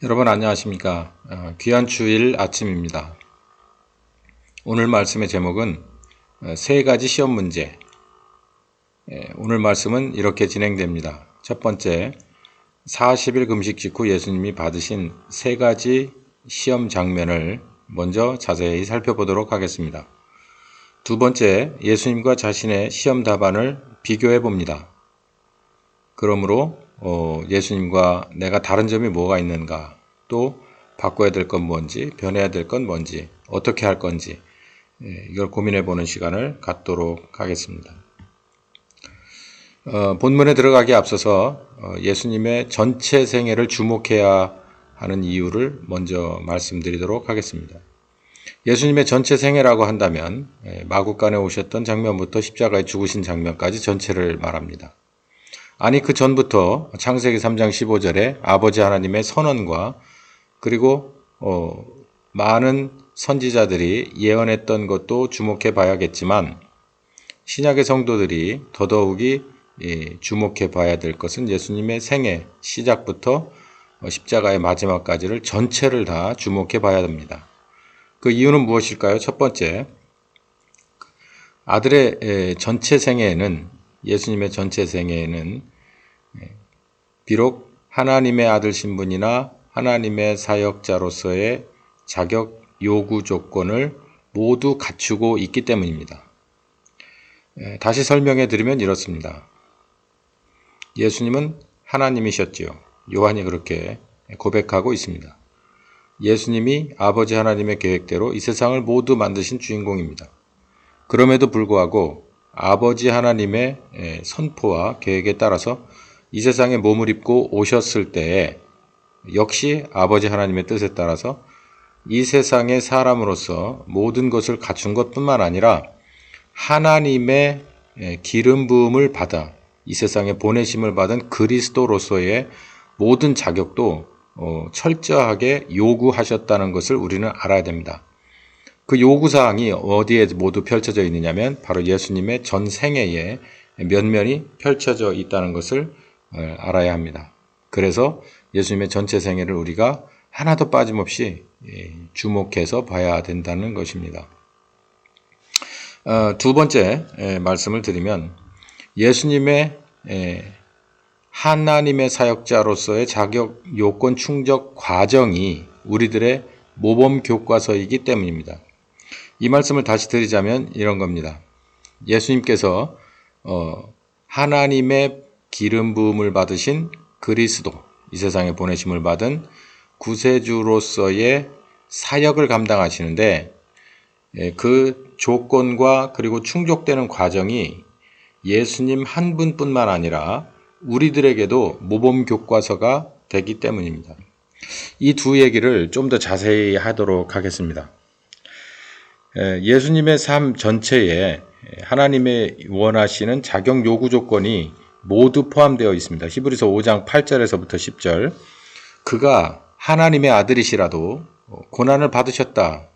여러분 안녕하십니까? 귀한 주일 아침입니다. 오늘 말씀의 제목은 세 가지 시험 문제. 오늘 말씀은 이렇게 진행됩니다. 첫 번째, 40일 금식 직후 예수님이 받으신 세 가지 시험 장면을 먼저 자세히 살펴보도록 하겠습니다. 두 번째, 예수님과 자신의 시험 답안을 비교해 봅니다. 그러므로 예수님과 내가 다른 점이 뭐가 있는가, 또 바꿔야 될 건 뭔지, 변해야 될 건 뭔지, 어떻게 할 건지 이걸 고민해 보는 시간을 갖도록 하겠습니다. 본문에 들어가기 앞서서 예수님의 전체 생애를 주목해야 하는 이유를 먼저 말씀드리도록 하겠습니다. 예수님의 전체 생애라고 한다면 마구간에 오셨던 장면부터 십자가에 죽으신 장면까지 전체를 말합니다. 아니 그 전부터 창세기 3장 15절에 아버지 하나님의 선언과 그리고 많은 선지자들이 예언했던 것도 주목해 봐야겠지만 신약의 성도들이 더더욱이 주목해 봐야 될 것은 예수님의 생애 시작부터 십자가의 마지막까지를 전체를 다 주목해 봐야 됩니다. 그 이유는 무엇일까요? 첫 번째, 아들의 전체 생애에는 예수님의 전체 생애에는 비록 하나님의 아들 신분이나 하나님의 사역자로서의 자격 요구 조건을 모두 갖추고 있기 때문입니다. 다시 설명해 드리면 이렇습니다. 예수님은 하나님이셨지요. 요한이 그렇게 고백하고 있습니다. 예수님이 아버지 하나님의 계획대로 이 세상을 모두 만드신 주인공입니다. 그럼에도 불구하고 아버지 하나님의 선포와 계획에 따라서 이 세상에 몸을 입고 오셨을 때에 역시 아버지 하나님의 뜻에 따라서 이 세상의 사람으로서 모든 것을 갖춘 것뿐만 아니라 하나님의 기름 부음을 받아 이 세상에 보내심을 받은 그리스도로서의 모든 자격도 철저하게 요구하셨다는 것을 우리는 알아야 됩니다. 그 요구사항이 어디에 모두 펼쳐져 있느냐면 바로 예수님의 전 생애에 면면이 펼쳐져 있다는 것을 알아야 합니다. 그래서 예수님의 전체 생애를 우리가 하나도 빠짐없이 주목해서 봐야 된다는 것입니다. 두 번째 말씀을 드리면 예수님의 하나님의 사역자로서의 자격 요건 충족 과정이 우리들의 모범 교과서이기 때문입니다. 이 말씀을 다시 드리자면 이런 겁니다. 예수님께서 하나님의 기름 부음을 받으신 그리스도, 이 세상에 보내심을 받은 구세주로서의 사역을 감당하시는데 그 조건과 그리고 충족되는 과정이 예수님 한 분뿐만 아니라 우리들에게도 모범 교과서가 되기 때문입니다. 이 두 얘기를 좀 더 자세히 하도록 하겠습니다. 예수님의 삶 전체에 하나님의 원하시는 자격 요구 조건이 모두 포함되어 있습니다. 히브리서 5장 8절에서부터 10절. 그가 하나님의 아들이시라도 고난을 받으셨다.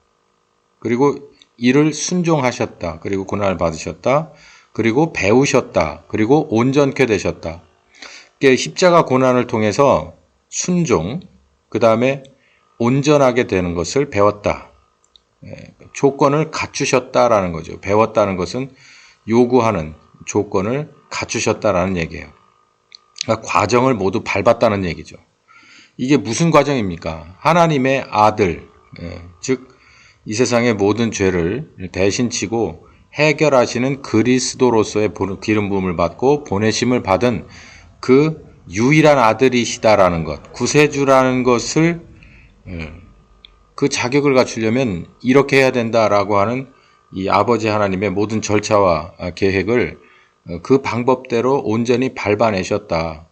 그리고 이를 순종하셨다. 그리고 고난을 받으셨다. 그리고 배우셨다. 그리고 온전케 되셨다. 십자가 고난을 통해서 순종, 그 다음에 온전하게 되는 것을 배웠다. 조건을 갖추셨다라는 거죠. 배웠다는 것은 요구하는 조건을 갖추셨다라는 얘기예요. 그러니까 과정을 모두 밟았다는 얘기죠. 이게 무슨 과정입니까? 하나님의 아들, 즉 이 세상의 모든 죄를 대신 지고 해결하시는 그리스도로서의 기름 부음을 받고 보내심을 받은 그 유일한 아들이시다라는 것, 구세주라는 것을 그 자격을 갖추려면 이렇게 해야 된다라고 하는 이 아버지 하나님의 모든 절차와 계획을 그 방법대로 온전히 밟아내셨다,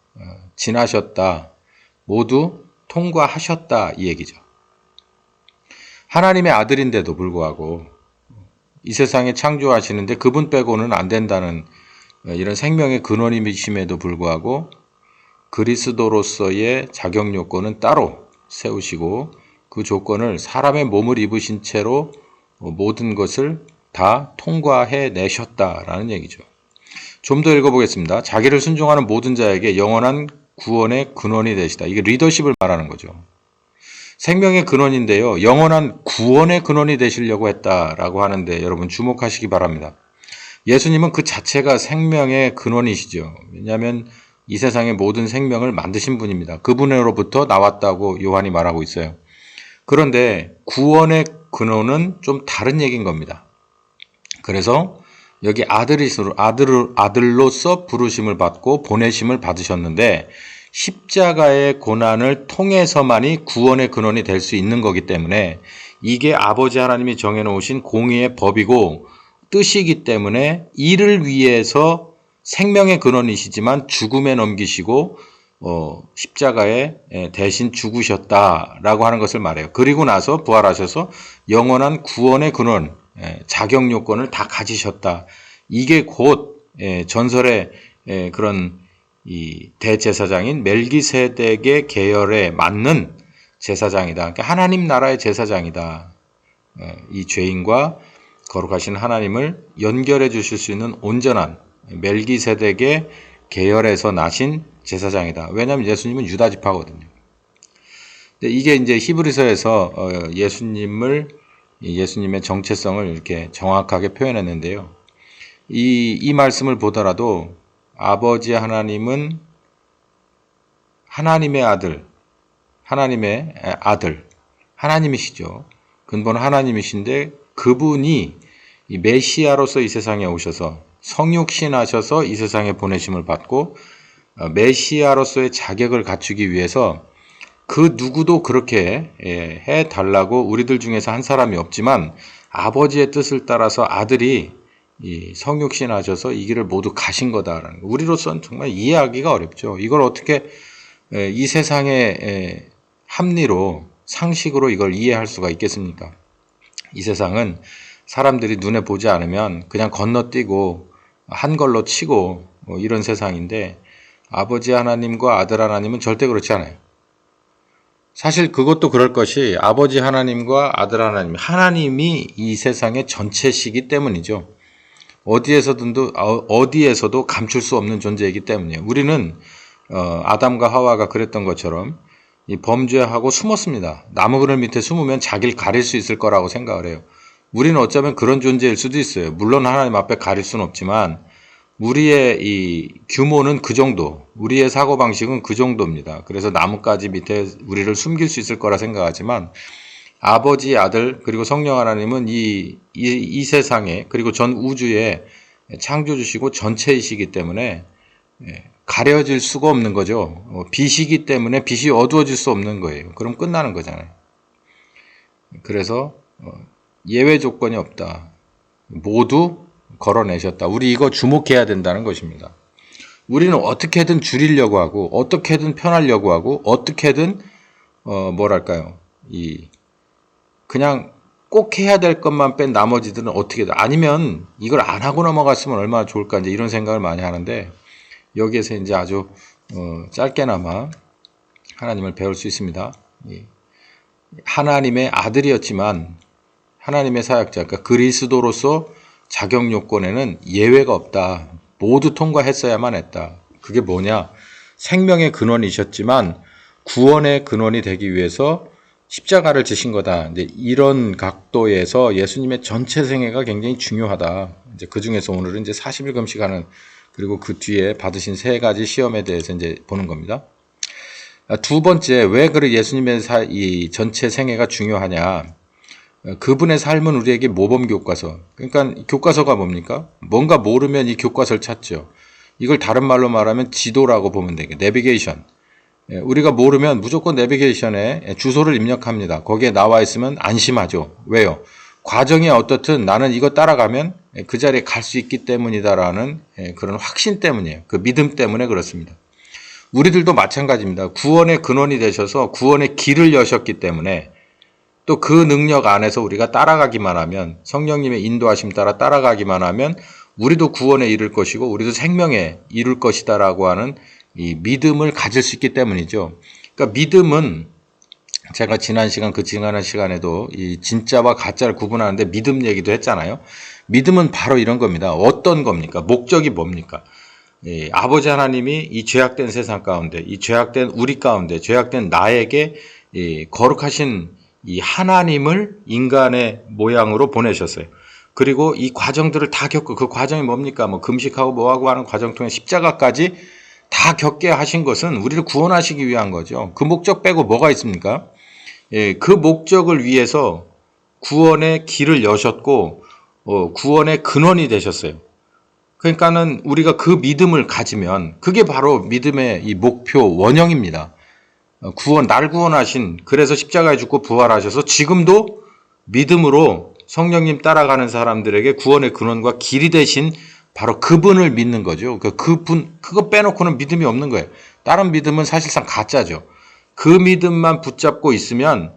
지나셨다, 모두 통과하셨다 이 얘기죠. 하나님의 아들인데도 불구하고 이 세상에 창조하시는데 그분 빼고는 안 된다는 이런 생명의 근원이심에도 불구하고 그리스도로서의 자격 요건은 따로 세우시고 그 조건을 사람의 몸을 입으신 채로 모든 것을 다 통과해 내셨다라는 얘기죠. 좀 더 읽어보겠습니다. 자기를 순종하는 모든 자에게 영원한 구원의 근원이 되시다. 이게 리더십을 말하는 거죠. 생명의 근원인데요. 영원한 구원의 근원이 되시려고 했다라고 하는데 여러분 주목하시기 바랍니다. 예수님은 그 자체가 생명의 근원이시죠. 왜냐하면 이 세상의 모든 생명을 만드신 분입니다. 그분으로부터 나왔다고 요한이 말하고 있어요. 그런데 구원의 근원은 좀 다른 얘기인 겁니다. 그래서 여기 아들로서 부르심을 받고 보내심을 받으셨는데 십자가의 고난을 통해서만이 구원의 근원이 될 수 있는 거기 때문에 이게 아버지 하나님이 정해놓으신 공의의 법이고 뜻이기 때문에 이를 위해서 생명의 근원이시지만 죽음에 넘기시고 십자가에 대신 죽으셨다라고 하는 것을 말해요. 그리고 나서 부활하셔서 영원한 구원의 근원, 자격 요건을 다 가지셨다. 이게 곧 전설의 그런 이 대제사장인 멜기세덱의 계열에 맞는 제사장이다. 그러니까 하나님 나라의 제사장이다. 이 죄인과 거룩하신 하나님을 연결해 주실 수 있는 온전한 멜기세덱의 계열에서 나신 제사장이다. 왜냐하면 예수님은 유다 지파거든요. 근데 이게 이제 히브리서에서 예수님의 정체성을 이렇게 정확하게 표현했는데요. 이 말씀을 보더라도 아버지 하나님은 하나님의 아들, 하나님이시죠. 근본 하나님이신데 그분이 이 메시아로서 이 세상에 오셔서 성육신하셔서 이 세상에 보내심을 받고 메시아로서의 자격을 갖추기 위해서 그 누구도 그렇게 해달라고 우리들 중에서 한 사람이 없지만 아버지의 뜻을 따라서 아들이 이 성육신하셔서 이 길을 모두 가신 거다라는 거. 우리로서는 정말 이해하기가 어렵죠. 이걸 어떻게 이 세상의 합리로 상식으로 이걸 이해할 수가 있겠습니까? 이 세상은 사람들이 눈에 보지 않으면 그냥 건너뛰고 한 걸로 치고 이런 세상인데 아버지 하나님과 아들 하나님은 절대 그렇지 않아요. 사실 그것도 그럴 것이 아버지 하나님과 아들 하나님이 이 세상의 전체시기 때문이죠. 어디에서도 감출 수 없는 존재이기 때문이에요. 우리는 아담과 하와가 그랬던 것처럼 이 범죄하고 숨었습니다. 나무 그늘 밑에 숨으면 자기를 가릴 수 있을 거라고 생각을 해요. 우리는 어쩌면 그런 존재일 수도 있어요. 물론 하나님 앞에 가릴 수는 없지만 우리의 이 규모는 그 정도, 우리의 사고방식은 그 정도입니다. 그래서 나뭇가지 밑에 우리를 숨길 수 있을 거라 생각하지만 아버지, 아들, 그리고 성령 하나님은 이 세상에 그리고 전 우주에 창조주시고 전체이시기 때문에 가려질 수가 없는 거죠. 빛이기 때문에 빛이 어두워질 수 없는 거예요. 그럼 끝나는 거잖아요. 그래서 예외 조건이 없다. 모두 걸어내셨다. 우리 이거 주목해야 된다는 것입니다. 우리는 어떻게든 줄이려고 하고 어떻게든 편하려고 하고 어떻게든 그냥 꼭 해야 될 것만 뺀 나머지들은 어떻게든 아니면 이걸 안 하고 넘어갔으면 얼마나 좋을까 이제 이런 생각을 많이 하는데 여기에서 이제 아주 짧게나마 하나님을 배울 수 있습니다. 하나님의 아들이었지만 하나님의 사역자, 그러니까 그리스도로서 자격 요건에는 예외가 없다. 모두 통과했어야만 했다. 그게 뭐냐? 생명의 근원이셨지만 구원의 근원이 되기 위해서 십자가를 지신 거다. 이제 이런 각도에서 예수님의 전체 생애가 굉장히 중요하다. 이제 그 중에서 오늘은 이제 40일 금식하는 그리고 그 뒤에 받으신 세 가지 시험에 대해서 이제 보는 겁니다. 두 번째, 왜 그래 예수님의 이 전체 생애가 중요하냐? 그분의 삶은 우리에게 모범 교과서. 그러니까 교과서가 뭡니까? 뭔가 모르면 이 교과서를 찾죠. 이걸 다른 말로 말하면 지도라고 보면 되게 내비게이션. 우리가 모르면 무조건 내비게이션에 주소를 입력합니다. 거기에 나와 있으면 안심하죠. 왜요? 과정이 어떻든 나는 이거 따라가면 그 자리에 갈 수 있기 때문이다라는 그런 확신 때문이에요. 그 믿음 때문에 그렇습니다. 우리들도 마찬가지입니다. 구원의 근원이 되셔서 구원의 길을 여셨기 때문에 또 그 능력 안에서 우리가 따라가기만 하면 성령님의 인도하심 따라 따라가기만 하면 우리도 구원에 이를 것이고 우리도 생명에 이룰 것이다라고 하는 이 믿음을 가질 수 있기 때문이죠. 그러니까 믿음은 제가 지난 시간에도 이 진짜와 가짜를 구분하는데 믿음 얘기도 했잖아요. 믿음은 바로 이런 겁니다. 어떤 겁니까? 목적이 뭡니까? 아버지 하나님이 이 죄악된 세상 가운데, 이 죄악된 우리 가운데, 죄악된 나에게 거룩하신 이 하나님을 인간의 모양으로 보내셨어요. 그리고 이 과정들을 다 겪고, 그 과정이 뭡니까? 뭐 금식하고 뭐하고 하는 과정 통해 십자가까지 다 겪게 하신 것은 우리를 구원하시기 위한 거죠. 그 목적 빼고 뭐가 있습니까? 그 목적을 위해서 구원의 길을 여셨고, 구원의 근원이 되셨어요. 그러니까는 우리가 그 믿음을 가지면 그게 바로 믿음의 이 목표 원형입니다. 나를 구원하신, 그래서 십자가에 죽고 부활하셔서 지금도 믿음으로 성령님 따라가는 사람들에게 구원의 근원과 길이 되신 바로 그분을 믿는 거죠. 그거 빼놓고는 믿음이 없는 거예요. 다른 믿음은 사실상 가짜죠. 그 믿음만 붙잡고 있으면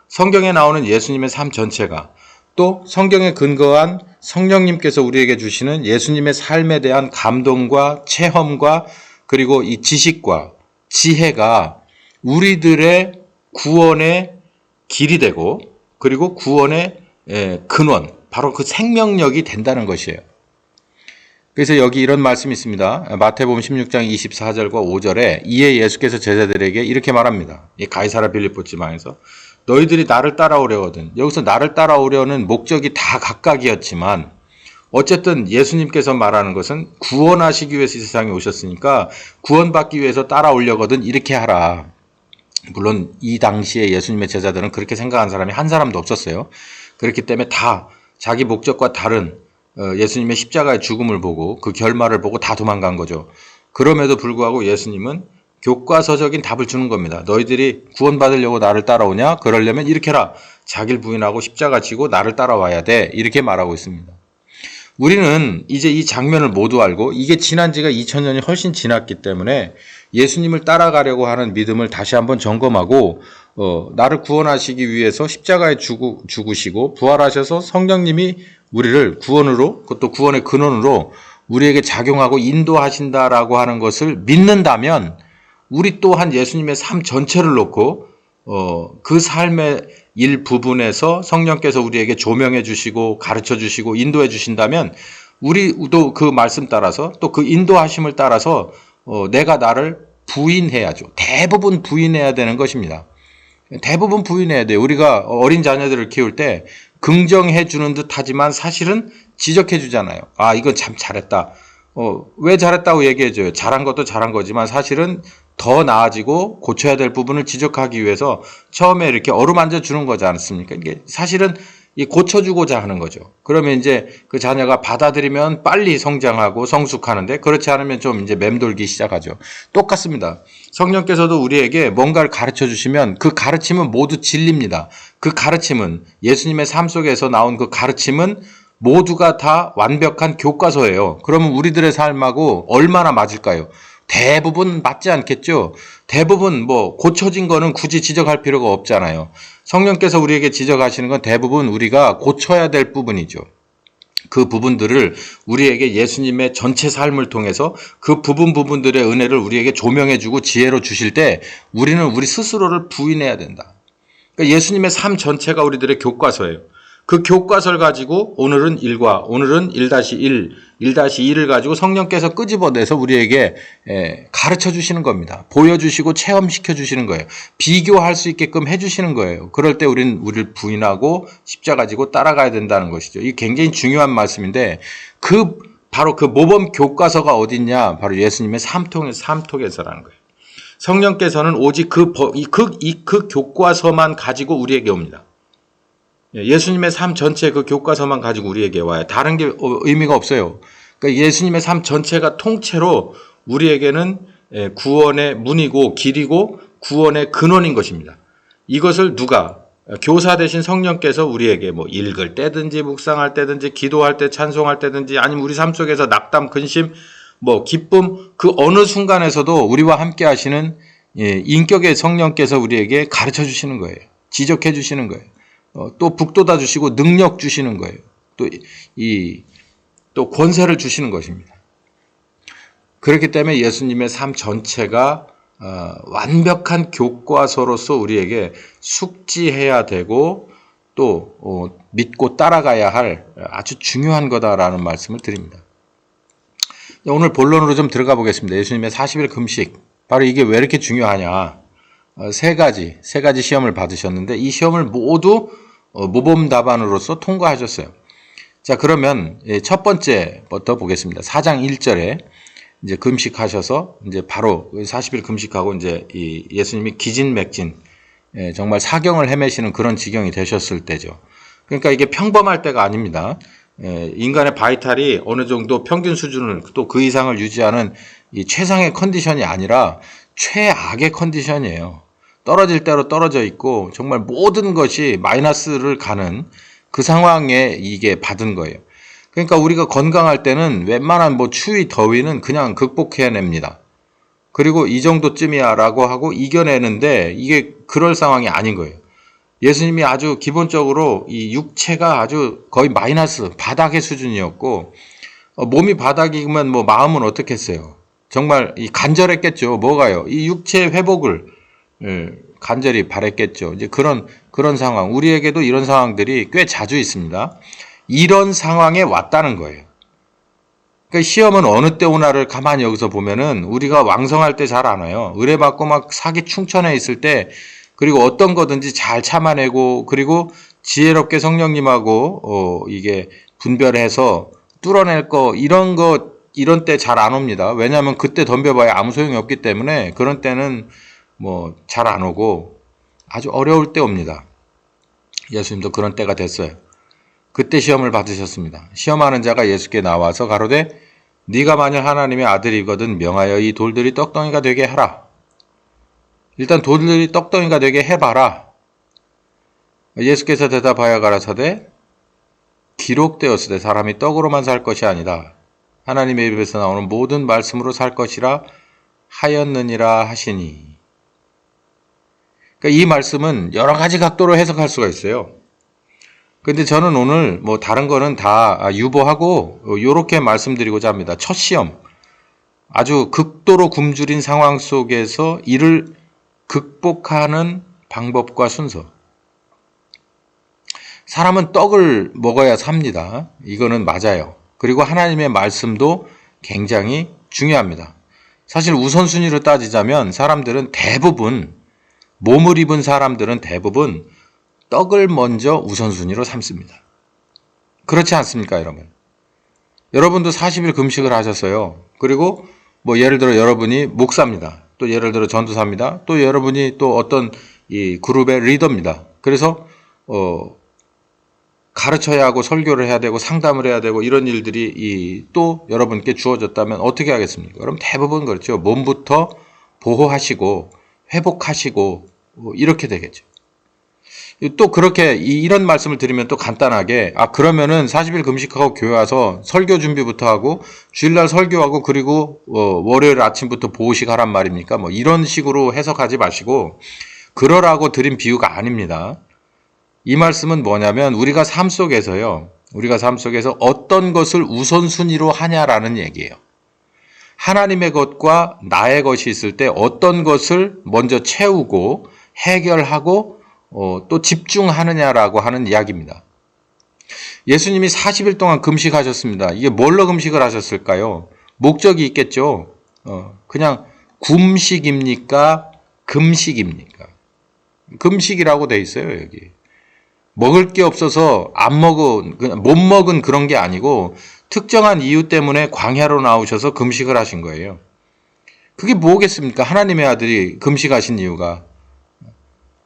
성경에 나오는 예수님의 삶 전체가, 또 성경에 근거한 성령님께서 우리에게 주시는 예수님의 삶에 대한 감동과 체험과 그리고 이 지식과 지혜가 우리들의 구원의 길이 되고, 그리고 구원의 근원, 바로 그 생명력이 된다는 것이에요. 그래서 여기 이런 말씀이 있습니다. 마태복음 16장 24절과 5절에 이에 예수께서 제자들에게 이렇게 말합니다. 이 가이사랴 빌립보 지방에서 너희들이 나를 따라오려거든. 여기서 나를 따라오려는 목적이 다 각각이었지만 어쨌든 예수님께서 말하는 것은 구원하시기 위해서 이 세상에 오셨으니까 구원받기 위해서 따라오려거든 이렇게 하라. 물론 이 당시에 예수님의 제자들은 그렇게 생각한 사람이 한 사람도 없었어요. 그렇기 때문에 다 자기 목적과 다른 예수님의 십자가의 죽음을 보고 그 결말을 보고 다 도망간 거죠. 그럼에도 불구하고 예수님은 교과서적인 답을 주는 겁니다. 너희들이 구원받으려고 나를 따라오냐? 그러려면 이렇게 해라. 자기를 부인하고 십자가 지고 나를 따라와야 돼. 이렇게 말하고 있습니다. 우리는 이제 이 장면을 모두 알고 이게 지난 지가 2000년이 훨씬 지났기 때문에 예수님을 따라가려고 하는 믿음을 다시 한번 점검하고 나를 구원하시기 위해서 십자가에 죽으시고 부활하셔서 성령님이 우리를 구원으로, 그것도 구원의 근원으로 우리에게 작용하고 인도하신다라고 하는 것을 믿는다면 우리 또한 예수님의 삶 전체를 놓고 그 삶의 일부분에서 성령께서 우리에게 조명해 주시고 가르쳐 주시고 인도해 주신다면 우리도 그 말씀 따라서 또 그 인도하심을 따라서 내가 나를 부인해야죠. 대부분 부인해야 되는 것입니다. 대부분 부인해야 돼요. 우리가 어린 자녀들을 키울 때 긍정해 주는 듯 하지만 사실은 지적해 주잖아요. 아, 이건 참 잘했다. 왜 잘했다고 얘기해 줘요. 잘한 것도 잘한 거지만 사실은 더 나아지고 고쳐야 될 부분을 지적하기 위해서 처음에 이렇게 어루만져 주는 거지 않습니까? 이게 사실은 고쳐주고자 하는 거죠. 그러면 이제 그 자녀가 받아들이면 빨리 성장하고 성숙하는데 그렇지 않으면 좀 이제 맴돌기 시작하죠. 똑같습니다. 성령께서도 우리에게 뭔가를 가르쳐 주시면 그 가르침은 모두 진리입니다. 그 가르침은 예수님의 삶 속에서 나온 그 가르침은 모두가 다 완벽한 교과서예요. 그러면 우리들의 삶하고 얼마나 맞을까요? 대부분 맞지 않겠죠. 대부분 고쳐진 거는 굳이 지적할 필요가 없잖아요. 성령께서 우리에게 지적하시는 건 대부분 우리가 고쳐야 될 부분이죠. 그 부분들을 우리에게 예수님의 전체 삶을 통해서 그 부분들의 은혜를 우리에게 조명해주고 지혜로 주실 때 우리는 우리 스스로를 부인해야 된다. 그러니까 예수님의 삶 전체가 우리들의 교과서예요. 그 교과서를 가지고 오늘은 1-1, 1-2를 가지고 성령께서 끄집어내서 우리에게 가르쳐 주시는 겁니다. 보여주시고 체험시켜 주시는 거예요. 비교할 수 있게끔 해주시는 거예요. 그럴 때 우리는 우리를 부인하고 십자가 지고 따라가야 된다는 것이죠. 이게 굉장히 중요한 말씀인데 바로 그 모범 교과서가 어딨냐? 바로 예수님의 삶통에서라는 거예요. 성령께서는 오직 그 교과서만 가지고 우리에게 옵니다. 예수님의 삶 전체 그 교과서만 가지고 우리에게 와요. 다른 게 의미가 없어요. 그러니까 예수님의 삶 전체가 통째로 우리에게는 구원의 문이고 길이고 구원의 근원인 것입니다. 이것을 누가? 교사 되신 성령께서 우리에게 읽을 때든지 묵상할 때든지 기도할 때 찬송할 때든지 아니면 우리 삶 속에서 낙담, 근심, 기쁨 그 어느 순간에서도 우리와 함께 하시는 인격의 성령께서 우리에게 가르쳐 주시는 거예요. 지적해 주시는 거예요. 또 북돋아 주시고 능력 주시는 거예요. 또 권세를 주시는 것입니다. 그렇기 때문에 예수님의 삶 전체가 완벽한 교과서로서 우리에게 숙지해야 되고 또 믿고 따라가야 할 아주 중요한 거다라는 말씀을 드립니다. 오늘 본론으로 좀 들어가 보겠습니다. 예수님의 40일 금식. 바로 이게 왜 이렇게 중요하냐. 세 가지 시험을 받으셨는데 이 시험을 모두 모범 답안으로서 통과하셨어요. 자, 그러면 첫 번째부터 보겠습니다. 4장 1절에 이제 금식하셔서 이제 바로 40일 금식하고 이제 이 예수님이 기진맥진 정말 사경을 헤매시는 그런 지경이 되셨을 때죠. 그러니까 이게 평범할 때가 아닙니다. 인간의 바이탈이 어느 정도 평균 수준을 또 그 이상을 유지하는 이 최상의 컨디션이 아니라 최악의 컨디션이에요. 떨어질 대로 떨어져 있고 정말 모든 것이 마이너스를 가는 그 상황에 이게 받은 거예요. 그러니까 우리가 건강할 때는 웬만한 뭐 추위, 더위는 그냥 극복해냅니다. 그리고 이 정도쯤이야 라고 하고 이겨내는데 이게 그럴 상황이 아닌 거예요. 예수님이 아주 기본적으로 이 육체가 아주 거의 마이너스 바닥의 수준이었고 몸이 바닥이면 뭐 마음은 어떻겠어요? 정말 이 간절했겠죠. 뭐가요? 이 육체의 회복을 간절히 바랬겠죠. 이제 그런 상황, 우리에게도 이런 상황들이 꽤 자주 있습니다. 이런 상황에 왔다는 거예요. 그러니까 시험은 어느 때 오나를 가만히 여기서 보면은 우리가 왕성할 때 잘 안 와요. 의뢰받고 막 사기 충천해 있을 때, 그리고 어떤 거든지 잘 참아내고, 그리고 지혜롭게 성령님하고 이게 분별해서 뚫어낼 이런 때 잘 안 옵니다. 왜냐하면 그때 덤벼봐야 아무 소용이 없기 때문에 그런 때는 뭐 잘 안 오고 아주 어려울 때 옵니다. 예수님도 그런 때가 됐어요. 그때 시험을 받으셨습니다. 시험하는 자가 예수께 나와서 가로되 네가 만일 하나님의 아들이거든 명하여 이 돌들이 떡덩이가 되게 하라. 일단 돌들이 떡덩이가 되게 해봐라. 예수께서 대답하여 가라사대 기록되었으되 사람이 떡으로만 살 것이 아니다. 하나님의 입에서 나오는 모든 말씀으로 살 것이라 하였느니라 하시니. 그러니까 이 말씀은 여러 가지 각도로 해석할 수가 있어요. 근데 저는 오늘 뭐 다른 거는 다 유보하고 요렇게 말씀드리고자 합니다. 첫 시험. 아주 극도로 굶주린 상황 속에서 이를 극복하는 방법과 순서. 사람은 떡을 먹어야 삽니다. 이거는 맞아요. 그리고 하나님의 말씀도 굉장히 중요합니다. 사실 우선순위로 따지자면 사람들은 대부분, 몸을 입은 사람들은 대부분 떡을 먼저 우선순위로 삼습니다. 그렇지 않습니까, 여러분? 여러분도 40일 금식을 하셨어요. 그리고 뭐 예를 들어 여러분이 목사입니다. 또 예를 들어 전도사입니다. 또 여러분이 또 어떤 이 그룹의 리더입니다. 그래서 가르쳐야 하고 설교를 해야 되고 상담을 해야 되고 이런 일들이 또 여러분께 주어졌다면 어떻게 하겠습니까? 그럼 대부분 그렇죠. 몸부터 보호하시고 회복하시고 이렇게 되겠죠. 또 그렇게 이런 말씀을 드리면 또 간단하게 그러면은 40일 금식하고 교회 와서 설교 준비부터 하고 주일날 설교하고 그리고 월요일 아침부터 보호식 하란 말입니까? 뭐 이런 식으로 해석하지 마시고 그러라고 드린 비유가 아닙니다. 이 말씀은 뭐냐면 우리가 삶 속에서 어떤 것을 우선순위로 하냐라는 얘기예요. 하나님의 것과 나의 것이 있을 때 어떤 것을 먼저 채우고 해결하고 또 집중하느냐라고 하는 이야기입니다. 예수님이 40일 동안 금식하셨습니다. 이게 뭘로 금식을 하셨을까요? 목적이 있겠죠. 그냥 굶식입니까? 금식입니까? 금식이라고 돼 있어요, 여기. 먹을 게 없어서 못 먹은 그런 게 아니고 특정한 이유 때문에 광야로 나오셔서 금식을 하신 거예요. 그게 뭐겠습니까? 하나님의 아들이 금식하신 이유가.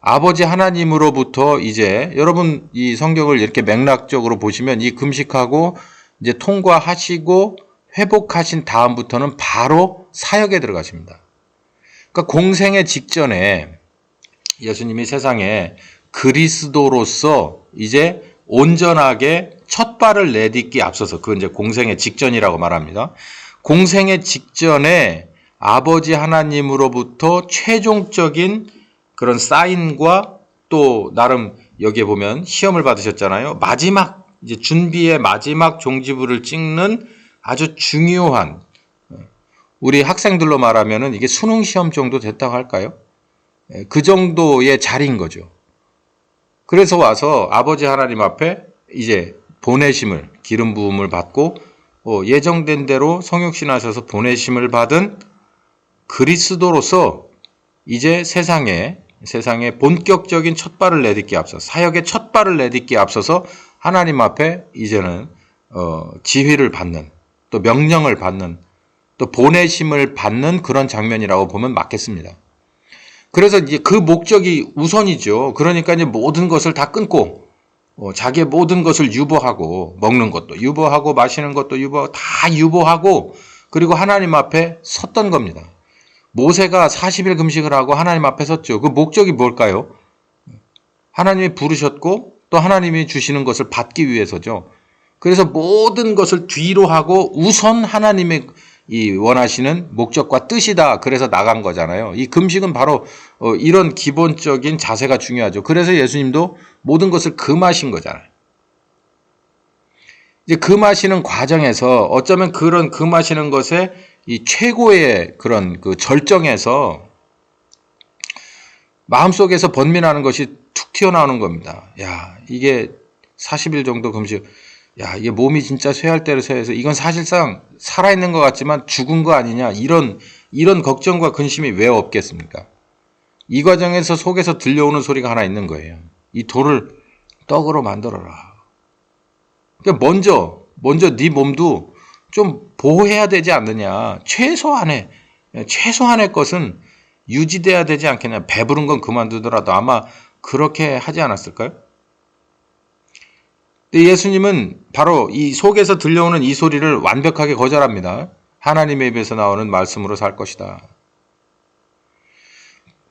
아버지 하나님으로부터 이제 여러분 이 성경을 이렇게 맥락적으로 보시면 이 금식하고 이제 통과하시고 회복하신 다음부터는 바로 사역에 들어가십니다. 그러니까 공생의 직전에 예수님이 세상에 그리스도로서 이제 온전하게 첫 발을 내딛기 앞서서 그건 이제 공생의 직전이라고 말합니다. 공생의 직전에 아버지 하나님으로부터 최종적인 그런 사인과 또 나름 여기에 보면 시험을 받으셨잖아요. 마지막 이제 준비의 마지막 종지부를 찍는 아주 중요한 우리 학생들로 말하면은 이게 수능 시험 정도 됐다고 할까요? 그 정도의 자리인 거죠. 그래서 와서 아버지 하나님 앞에 이제 보내심을 기름 부음을 받고 예정된 대로 성육신하셔서 보내심을 받은 그리스도로서 이제 세상에 본격적인 첫발을 내딛기에 앞서 사역의 첫발을 내딛기에 앞서서 하나님 앞에 이제는 지휘를 받는 또 명령을 받는 또 보내심을 받는 그런 장면이라고 보면 맞겠습니다. 그래서 이제 그 목적이 우선이죠. 그러니까 이제 모든 것을 다 끊고 자기의 모든 것을 유보하고 먹는 것도 유보하고 마시는 것도 다 유보하고 그리고 하나님 앞에 섰던 겁니다. 모세가 40일 금식을 하고 하나님 앞에 섰죠. 그 목적이 뭘까요? 하나님이 부르셨고 또 하나님이 주시는 것을 받기 위해서죠. 그래서 모든 것을 뒤로 하고 우선 하나님의 이 원하시는 목적과 뜻이다. 그래서 나간 거잖아요. 이 금식은 바로 이런 기본적인 자세가 중요하죠. 그래서 예수님도 모든 것을 금하신 거잖아요. 이제 금하시는 과정에서 어쩌면 그런 금하시는 것에 이 최고의 그런 그 절정에서 마음속에서 번민하는 것이 툭 튀어나오는 겁니다. 야, 이게 40일 정도 금식, 야, 이게 몸이 진짜 쇠할 대로 쇠해서 이건 사실상 살아있는 것 같지만 죽은 거 아니냐. 이런 걱정과 근심이 왜 없겠습니까? 이 과정에서 속에서 들려오는 소리가 하나 있는 거예요. 이 돌을 떡으로 만들어라. 그러니까 먼저 네 몸도 좀 보호해야 되지 않느냐. 최소한의 것은 유지돼야 되지 않겠냐. 배부른 건 그만두더라도 아마 그렇게 하지 않았을까요? 근데 예수님은 바로 이 속에서 들려오는 이 소리를 완벽하게 거절합니다. 하나님의 입에서 나오는 말씀으로 살 것이다.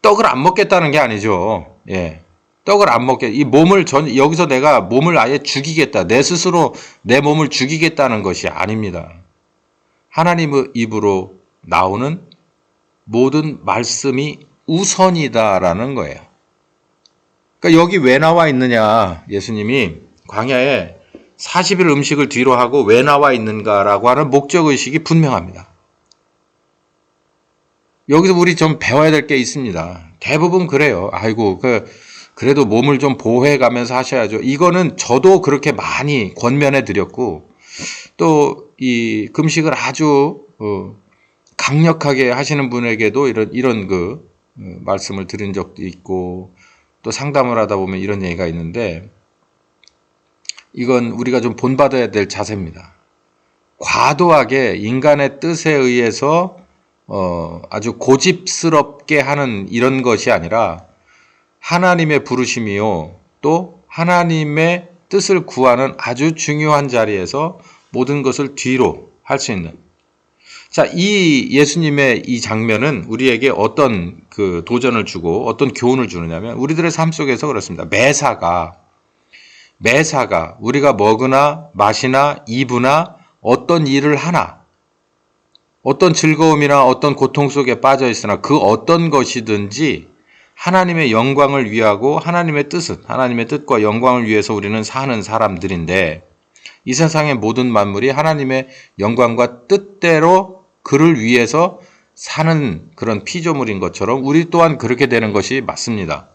떡을 안 먹겠다는 게 아니죠. 예. 떡을 안 먹게, 이 몸을 여기서 내가 몸을 아예 죽이겠다. 내 스스로 내 몸을 죽이겠다는 것이 아닙니다. 하나님의 입으로 나오는 모든 말씀이 우선이다라는 거예요. 그러니까 여기 왜 나와 있느냐. 예수님이 광야에 40일 음식을 뒤로 하고 왜 나와 있는가라고 하는 목적의식이 분명합니다. 여기서 우리 좀 배워야 될 게 있습니다. 대부분 그래요. 아이고, 그래도 몸을 좀 보호해 가면서 하셔야죠. 이거는 저도 그렇게 많이 권면해 드렸고, 또 이 금식을 아주 강력하게 하시는 분에게도 이런 말씀을 드린 적도 있고, 또 상담을 하다 보면 이런 얘기가 있는데, 이건 우리가 좀 본받아야 될 자세입니다. 과도하게 인간의 뜻에 의해서 아주 고집스럽게 하는 이런 것이 아니라 하나님의 부르심이요, 또 하나님의 뜻을 구하는 아주 중요한 자리에서 모든 것을 뒤로 할 수 있는. 자, 이 예수님의 이 장면은 우리에게 어떤 그 도전을 주고 어떤 교훈을 주느냐면 우리들의 삶 속에서 그렇습니다. 매사가 우리가 먹으나 마시나 입으나 어떤 일을 하나 어떤 즐거움이나 어떤 고통 속에 빠져 있으나 그 어떤 것이든지 하나님의 영광을 위하고 하나님의 뜻과 영광을 위해서 우리는 사는 사람들인데 이 세상의 모든 만물이 하나님의 영광과 뜻대로 그를 위해서 사는 그런 피조물인 것처럼 우리 또한 그렇게 되는 것이 맞습니다.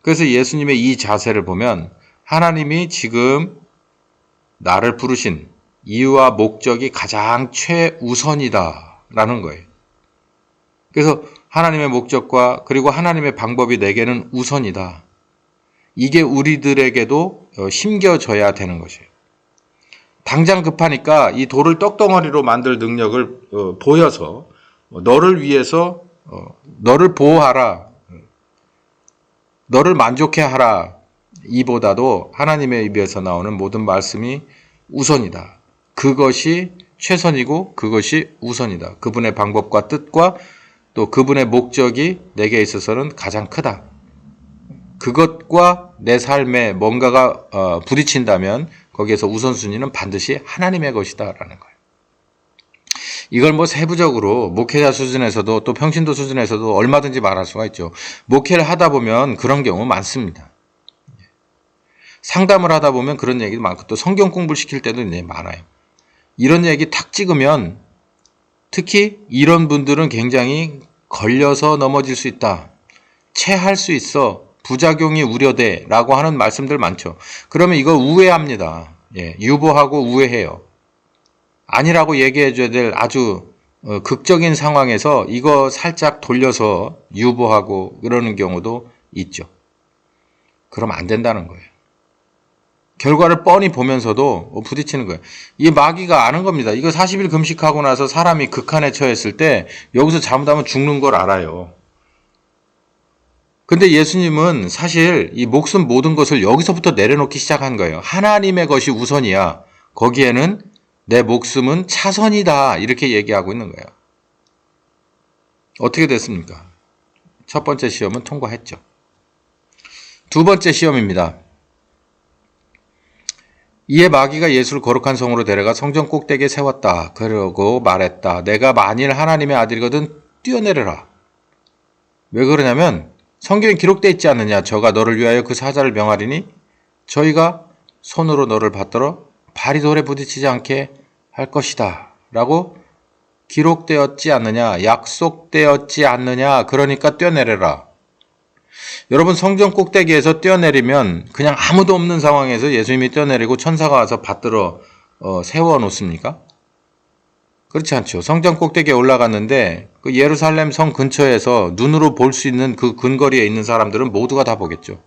그래서 예수님의 이 자세를 보면 하나님이 지금 나를 부르신 이유와 목적이 가장 최우선이다라는 거예요. 그래서 하나님의 목적과 그리고 하나님의 방법이 내게는 우선이다. 이게 우리들에게도 심겨져야 되는 것이에요. 당장 급하니까 이 돌을 떡덩어리로 만들 능력을 보여서 너를 위해서 너를 보호하라, 너를 만족해 하라, 이보다도 하나님의 입에서 나오는 모든 말씀이 우선이다. 그것이 최선이고 그것이 우선이다. 그분의 방법과 뜻과 또 그분의 목적이 내게 있어서는 가장 크다. 그것과 내 삶에 뭔가가 부딪힌다면 거기에서 우선순위는 반드시 하나님의 것이다 라는 거예요. 이걸 뭐 세부적으로 목회자 수준에서도 또 평신도 수준에서도 얼마든지 말할 수가 있죠. 목회를 하다 보면 그런 경우 많습니다. 상담을 하다 보면 그런 얘기도 많고 또 성경 공부를 시킬 때도 많아요. 이런 얘기 탁 찍으면 특히 이런 분들은 굉장히 걸려서 넘어질 수 있다. 체할 수 있어. 부작용이 우려돼 라고 하는 말씀들 많죠. 그러면 이거 우회합니다. 유보하고 우회해요. 아니라고 얘기해 줘야 될 아주 극적인 상황에서 이거 살짝 돌려서 유보하고 그러는 경우도 있죠. 그럼 안 된다는 거예요. 결과를 뻔히 보면서도 부딪히는 거예요. 이 마귀가 아는 겁니다. 이거 40일 금식하고 나서 사람이 극한에 처했을 때 여기서 잘못하면 죽는 걸 알아요. 근데 예수님은 사실 이 목숨 모든 것을 여기서부터 내려놓기 시작한 거예요. 하나님의 것이 우선이야. 거기에는 내 목숨은 차선이다. 이렇게 얘기하고 있는 거예요. 어떻게 됐습니까? 첫 번째 시험은 통과했죠. 두 번째 시험입니다. 이에 마귀가 예수를 거룩한 성으로 데려가 성전 꼭대기에 세웠다. 그러고 말했다. 내가 만일 하나님의 아들이거든 뛰어내려라. 왜 그러냐면 성경에 기록되어 있지 않느냐. 저가 너를 위하여 그 사자를 명하리니 저희가 손으로 너를 받들어 발이 돌에 부딪히지 않게 할 것이다. 라고 기록되었지 않느냐. 약속되었지 않느냐. 그러니까 뛰어내려라. 여러분 성전 꼭대기에서 뛰어내리면 그냥 아무도 없는 상황에서 예수님이 뛰어내리고 천사가 와서 받들어 세워놓습니까? 그렇지 않죠. 성전 꼭대기에 올라갔는데 그 예루살렘 성 근처에서 눈으로 볼 수 있는 그 근거리에 있는 사람들은 모두가 다 보겠죠.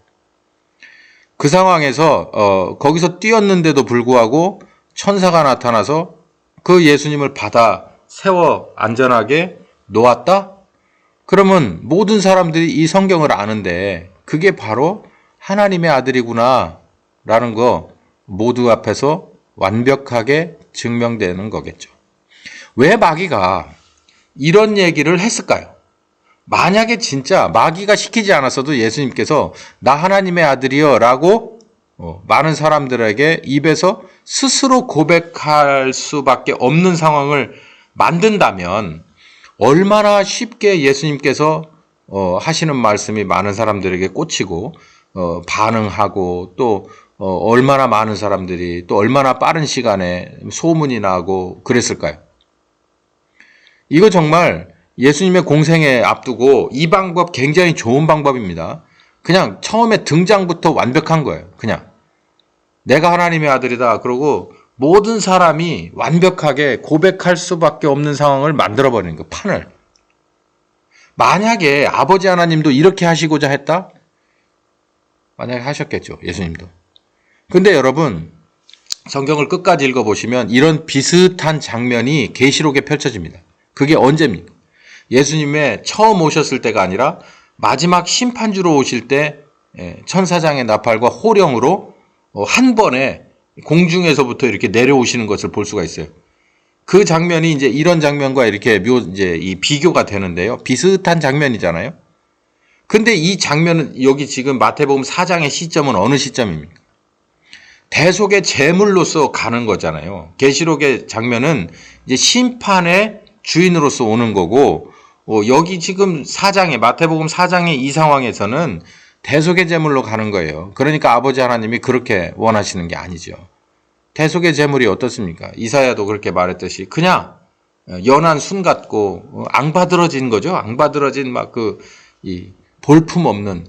그 상황에서 거기서 뛰었는데도 불구하고 천사가 나타나서 그 예수님을 받아 세워 안전하게 놓았다? 그러면 모든 사람들이 이 성경을 아는데 그게 바로 하나님의 아들이구나 라는 거 모두 앞에서 완벽하게 증명되는 거겠죠. 왜 마귀가 이런 얘기를 했을까요? 만약에 진짜 마귀가 시키지 않았어도 예수님께서 나 하나님의 아들이여 라고 많은 사람들에게 입에서 스스로 고백할 수밖에 없는 상황을 만든다면 얼마나 쉽게 예수님께서 하시는 말씀이 많은 사람들에게 꽂히고 반응하고 또 얼마나 많은 사람들이 또 얼마나 빠른 시간에 소문이 나고 그랬을까요? 이거 정말 예수님의 공생에 앞두고 이 방법 굉장히 좋은 방법입니다. 그냥 처음에 등장부터 완벽한 거예요. 그냥 내가 하나님의 아들이다. 그러고 모든 사람이 완벽하게 고백할 수밖에 없는 상황을 만들어버리는 거, 판을. 만약에 아버지 하나님도 이렇게 하시고자 했다? 만약에 하셨겠죠, 예수님도. 근데 여러분, 성경을 끝까지 읽어보시면 이런 비슷한 장면이 계시록에 펼쳐집니다. 그게 언제입니까? 예수님의 처음 오셨을 때가 아니라 마지막 심판주로 오실 때 천사장의 나팔과 호령으로 한 번에 공중에서부터 이렇게 내려오시는 것을 볼 수가 있어요. 그 장면이 이제 이런 장면과 이렇게 이제 이 비교가 되는데요. 비슷한 장면이잖아요. 근데 이 장면은 여기 지금 마태복음 4장의 시점은 어느 시점입니까? 대속의 제물로서 가는 거잖아요. 계시록의 장면은 이제 심판의 주인으로서 오는 거고, 여기 지금 4장에 마태복음 4장의 이 상황에서는 대속의 제물로 가는 거예요. 그러니까 아버지 하나님이 그렇게 원하시는 게 아니죠. 대속의 제물이 어떻습니까? 이사야도 그렇게 말했듯이 그냥 연한 순 같고 앙바들어진 거죠. 앙바들어진 막 이 볼품 없는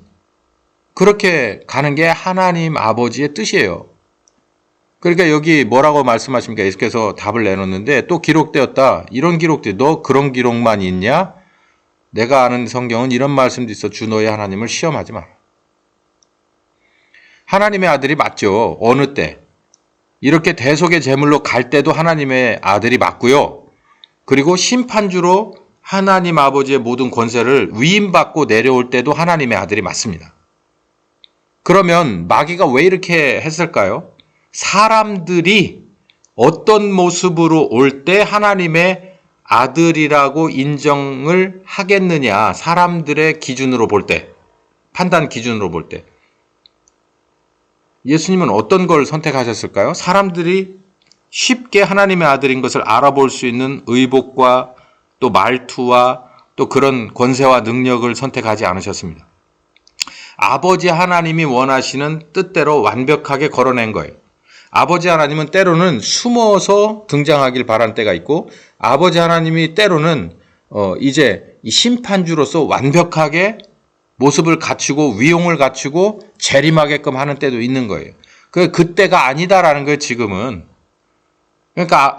그렇게 가는 게 하나님 아버지의 뜻이에요. 그러니까 여기 뭐라고 말씀하십니까? 예수께서 답을 내놓는데 또 기록되었다. 이런 기록들 너 그런 기록만 있냐? 내가 아는 성경은 이런 말씀도 있어. 주 너의 하나님을 시험하지 마라. 하나님의 아들이 맞죠. 어느 때. 이렇게 대속의 제물로 갈 때도 하나님의 아들이 맞고요. 그리고 심판주로 하나님 아버지의 모든 권세를 위임받고 내려올 때도 하나님의 아들이 맞습니다. 그러면 마귀가 왜 이렇게 했을까요? 사람들이 어떤 모습으로 올 때 하나님의 아들이라고 인정을 하겠느냐. 사람들의 기준으로 볼 때, 판단 기준으로 볼 때. 예수님은 어떤 걸 선택하셨을까요? 사람들이 쉽게 하나님의 아들인 것을 알아볼 수 있는 의복과 또 말투와 또 그런 권세와 능력을 선택하지 않으셨습니다. 아버지 하나님이 원하시는 뜻대로 완벽하게 걸어낸 거예요. 아버지 하나님은 때로는 숨어서 등장하길 바란 때가 있고 아버지 하나님이 때로는 이제 이 심판주로서 완벽하게 모습을 갖추고 위용을 갖추고 재림하게끔 하는 때도 있는 거예요. 그때가 아니다라는 거예요, 지금은. 그러니까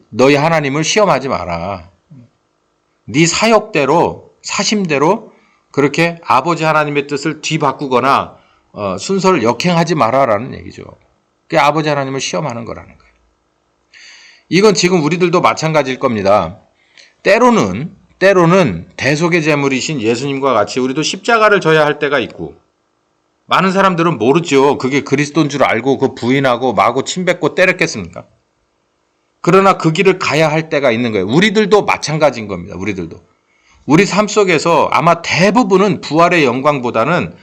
너희 하나님을 시험하지 마라. 네 사역대로 사심대로 그렇게 아버지 하나님의 뜻을 뒤바꾸거나 순서를 역행하지 마라라는 얘기죠. 그게 아버지 하나님을 시험하는 거라는 거예요. 이건 지금 우리들도 마찬가지일 겁니다. 때로는 대속의 제물이신 예수님과 같이 우리도 십자가를 져야 할 때가 있고, 많은 사람들은 모르죠. 그게 그리스도인 줄 알고 그 부인하고 마구 침뱉고 때렸겠습니까? 그러나 그 길을 가야 할 때가 있는 거예요. 우리들도 마찬가지인 겁니다. 우리들도. 우리 삶 속에서 아마 대부분은 부활의 영광보다는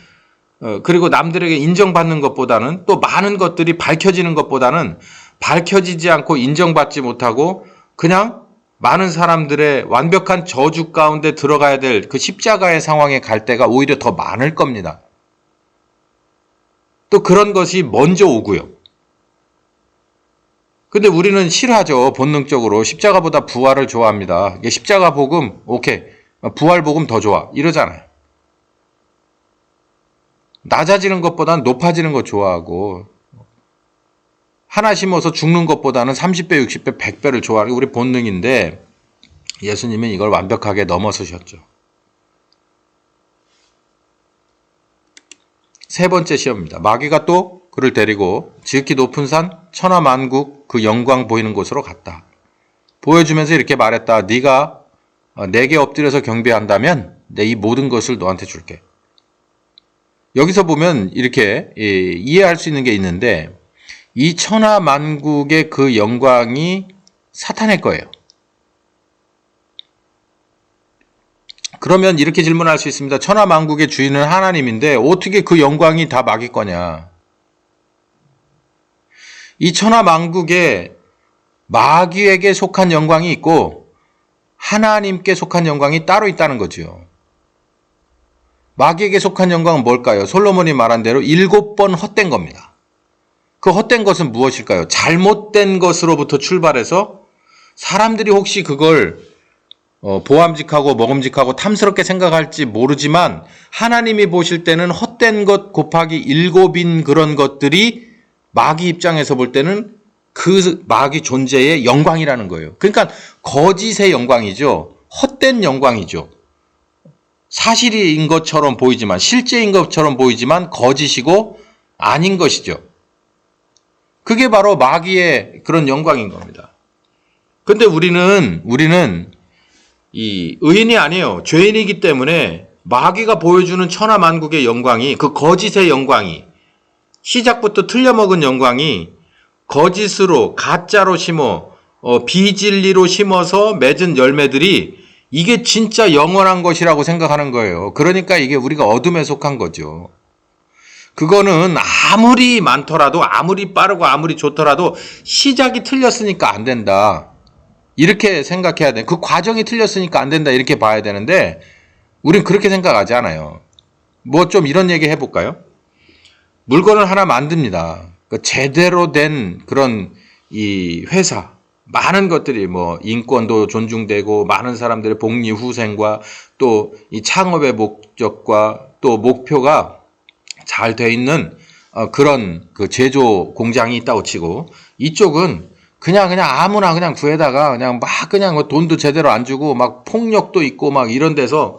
그리고 남들에게 인정받는 것보다는 또 많은 것들이 밝혀지는 것보다는 밝혀지지 않고 인정받지 못하고 그냥 많은 사람들의 완벽한 저주 가운데 들어가야 될 그 십자가의 상황에 갈 때가 오히려 더 많을 겁니다. 또 그런 것이 먼저 오고요. 근데 우리는 싫어하죠. 본능적으로. 십자가보다 부활을 좋아합니다. 십자가 복음, 오케이. 부활 복음 더 좋아. 이러잖아요. 낮아지는 것보다는 높아지는 거 좋아하고, 하나 심어서 죽는 것보다는 30배, 60배, 100배를 좋아하는 게 우리 본능인데, 예수님은 이걸 완벽하게 넘어서셨죠. 세 번째 시험입니다. 마귀가 또 그를 데리고 지극히 높은 산 천하만국 그 영광 보이는 곳으로 갔다. 보여주면서 이렇게 말했다. 네가 내게 엎드려서 경배한다면 내 이 모든 것을 너한테 줄게. 여기서 보면 이렇게 이해할 수 있는 게 있는데, 이 천하만국의 그 영광이 사탄의 거예요. 그러면 이렇게 질문할 수 있습니다. 천하만국의 주인은 하나님인데 어떻게 그 영광이 다 마귀 거냐? 이 천하만국에 마귀에게 속한 영광이 있고 하나님께 속한 영광이 따로 있다는 거죠. 마귀에게 속한 영광은 뭘까요? 솔로몬이 말한 대로 7번 헛된 겁니다. 그 헛된 것은 무엇일까요? 잘못된 것으로부터 출발해서 사람들이 혹시 그걸 보암직하고 먹음직하고 탐스럽게 생각할지 모르지만 하나님이 보실 때는 헛된 것 곱하기 7인 그런 것들이 마귀 입장에서 볼 때는 그 마귀 존재의 영광이라는 거예요. 그러니까 거짓의 영광이죠. 헛된 영광이죠. 사실인 것처럼 보이지만 실제인 것처럼 보이지만 거짓이고 아닌 것이죠. 그게 바로 마귀의 그런 영광인 겁니다. 근데 우리는 이 의인이 아니에요. 죄인이기 때문에 마귀가 보여주는 천하만국의 영광이, 그 거짓의 영광이, 시작부터 틀려먹은 영광이 거짓으로 가짜로 심어 비진리로 심어서 맺은 열매들이 이게 진짜 영원한 것이라고 생각하는 거예요. 그러니까 이게 우리가 어둠에 속한 거죠. 그거는 아무리 많더라도 아무리 빠르고 아무리 좋더라도 시작이 틀렸으니까 안 된다. 이렇게 생각해야 돼. 그 과정이 틀렸으니까 안 된다. 이렇게 봐야 되는데 우린 그렇게 생각하지 않아요. 뭐 좀 이런 얘기 해볼까요? 물건을 하나 만듭니다. 제대로 된 그런 이 회사, 많은 것들이 뭐 인권도 존중되고 많은 사람들의 복리 후생과 또 이 창업의 목적과 또 목표가 잘 돼 있는 그런 그 제조 공장이 있다고 치고, 이쪽은 그냥 아무나 그냥 구해다가 그냥 막 그냥 돈도 제대로 안 주고 막 폭력도 있고 막 이런 데서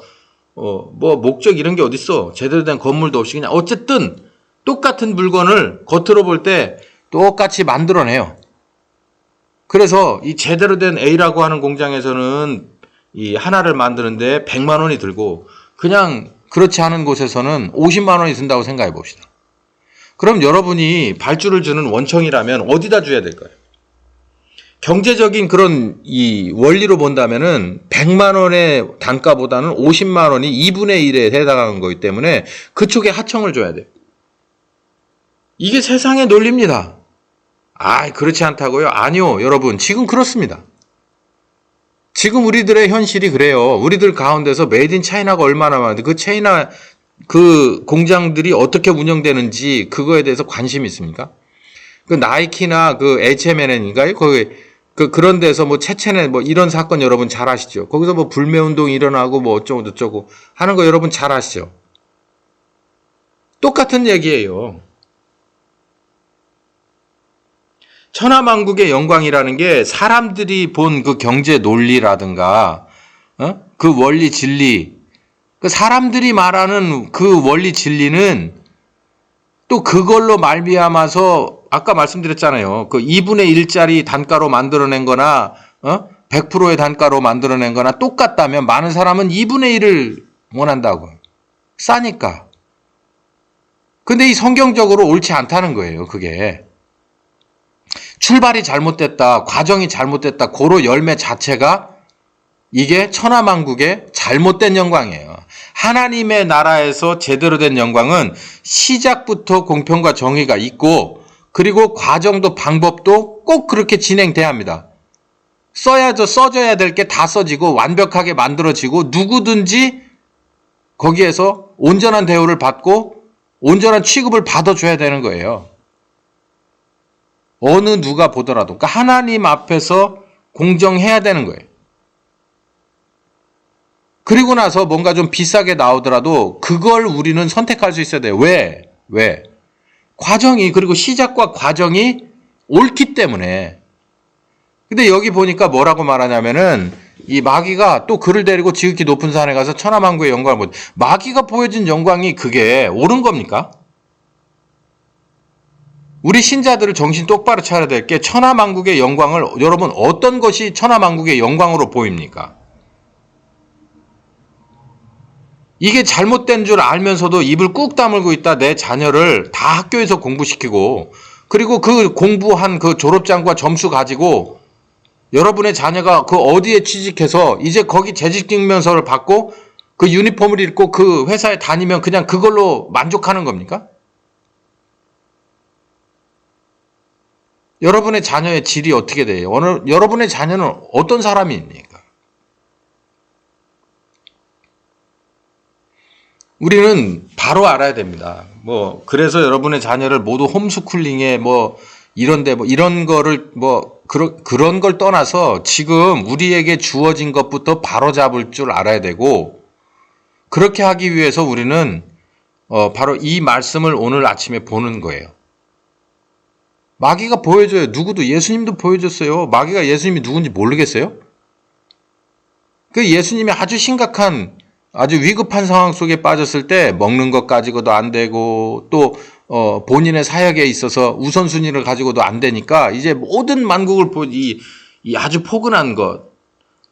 뭐 목적 이런 게 어딨어. 제대로 된 건물도 없이 그냥 어쨌든 똑같은 물건을 겉으로 볼 때 똑같이 만들어내요. 그래서 이 제대로 된 A라고 하는 공장에서는 이 하나를 만드는데 100만 원이 들고 그냥 그렇지 않은 곳에서는 50만 원이 든다고 생각해 봅시다. 그럼 여러분이 발주를 주는 원청이라면 어디다 줘야 될까요? 경제적인 그런 이 원리로 본다면은 100만 원의 단가보다는 50만 원이 2분의 1에 해당하는 거기 때문에 그쪽에 하청을 줘야 돼요. 이게 세상의 논리입니다. 그렇지 않다고요? 아니요, 여러분. 지금 그렇습니다. 지금 우리들의 현실이 그래요. 우리들 가운데서 메이드 인 차이나가 얼마나 많은데 그 차이나 그 공장들이 어떻게 운영되는지 그거에 대해서 관심이 있습니까? 그 나이키나 그 H&M인가요? 거기 그런 데서 뭐 체첸에 뭐 이런 사건 여러분 잘 아시죠? 거기서 뭐 불매운동이 일어나고 뭐 어쩌고 저쩌고 하는 거 여러분 잘 아시죠? 똑같은 얘기예요. 천하만국의 영광이라는 게 사람들이 본 그 경제 논리라든가 그 원리 진리, 그 사람들이 말하는 그 원리 진리는 또 그걸로 말미암아서 아까 말씀드렸잖아요. 그 2분의 1짜리 단가로 만들어낸 거나 100%의 단가로 만들어낸 거나 똑같다면 많은 사람은 2분의 1을 원한다고. 싸니까. 근데 이 성경적으로 옳지 않다는 거예요. 그게. 출발이 잘못됐다. 과정이 잘못됐다. 고로 열매 자체가 이게 천하만국의 잘못된 영광이에요. 하나님의 나라에서 제대로 된 영광은 시작부터 공평과 정의가 있고 그리고 과정도 방법도 꼭 그렇게 진행돼야 합니다. 써져야 될 게 다 써지고 완벽하게 만들어지고 누구든지 거기에서 온전한 대우를 받고 온전한 취급을 받아줘야 되는 거예요. 어느 누가 보더라도. 그러니까 하나님 앞에서 공정해야 되는 거예요. 그리고 나서 뭔가 좀 비싸게 나오더라도 그걸 우리는 선택할 수 있어야 돼요. 왜? 과정이, 그리고 시작과 과정이 옳기 때문에. 근데 여기 보니까 뭐라고 말하냐면은 이 마귀가 또 그를 데리고 지극히 높은 산에 가서 천하만국의 영광을 보여. 마귀가 보여준 영광이 그게 옳은 겁니까? 우리 신자들을 정신 똑바로 차려야 될 게 천하만국의 영광을 여러분 어떤 것이 천하만국의 영광으로 보입니까? 이게 잘못된 줄 알면서도 입을 꾹 다물고 있다 내 자녀를 다 학교에서 공부시키고 그리고 그 공부한 그 졸업장과 점수 가지고 여러분의 자녀가 그 어디에 취직해서 이제 거기 재직증명서를 받고 그 유니폼을 입고 그 회사에 다니면 그냥 그걸로 만족하는 겁니까? 여러분의 자녀의 질이 어떻게 돼요? 여러분의 자녀는 어떤 사람입니까? 우리는 바로 알아야 됩니다. 그래서 여러분의 자녀를 모두 홈스쿨링에 이런데 이런 거를 그런 걸 떠나서 지금 우리에게 주어진 것부터 바로 잡을 줄 알아야 되고 그렇게 하기 위해서 우리는 바로 이 말씀을 오늘 아침에 보는 거예요. 마귀가 보여줘요. 누구도 예수님도 보여줬어요. 마귀가 예수님이 누군지 모르겠어요? 그 예수님이 아주 심각한 아주 위급한 상황 속에 빠졌을 때 먹는 것 가지고도 안 되고 또 본인의 사역에 있어서 우선순위를 가지고도 안 되니까 이제 모든 만국을 이 아주 포근한 것